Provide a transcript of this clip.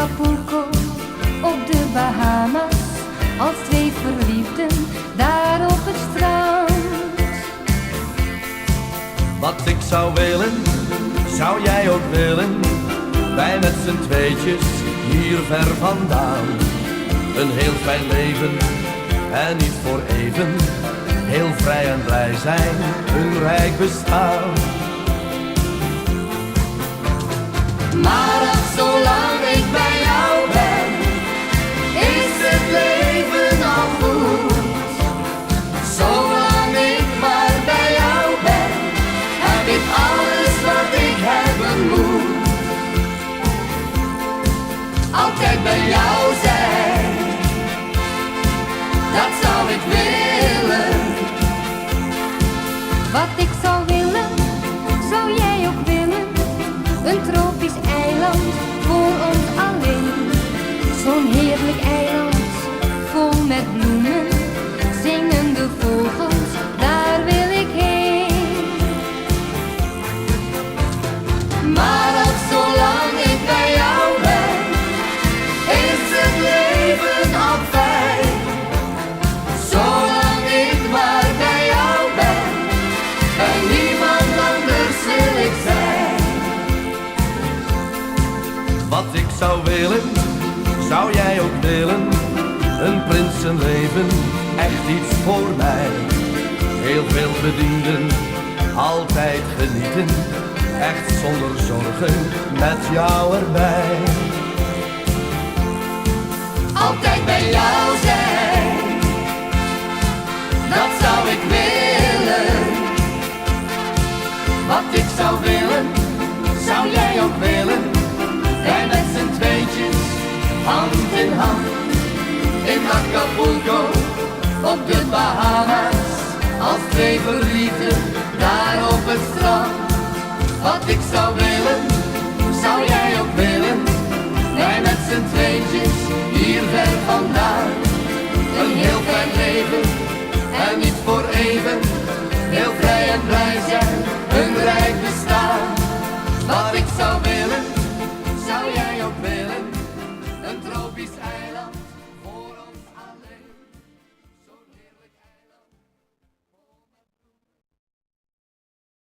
Acapulco, op de Bahama's, als twee verliefden daar op het strand. Wat ik zou willen, zou jij ook willen, wij met z'n tweetjes hier ver vandaan. Een heel fijn leven en niet voor even, heel vrij en blij zijn, een rijk bestaan. Maar als zolang ik bij jou ben, is het leven al goed. Zolang ik maar bij jou ben, heb ik alles wat ik hebben moet. Altijd bij jou zijn, dat zou ik willen. Wat ik zou willen, zou jij ook willen. Een tropisch eiland voor ons alleen. Zo'n heerlijk eiland, vol met bloemen, zingende vogels, daar wil ik heen. Maar ook zolang ik bij jou ben, is het leven al fijn. Zolang ik maar bij jou ben, bij niemand anders wil ik zijn. Wat ik zou willen, zou jij ook willen, een prinsenleven, echt iets voor mij. Heel veel bedienden, altijd genieten, echt zonder zorgen, met jou erbij. Altijd bij jou zijn, dat zou ik willen. Wat ik zou willen, zou jij ook willen. Wij met z'n tweetjes, hand in hand, in Acapulco, op de Bahama's, als twee verliefden, daar op het strand. Wat ik zou willen, zou jij ook willen. Wij met z'n tweetjes, hier ver vandaan. Een heel fijn leven, en niet voor even, heel vrij en blij.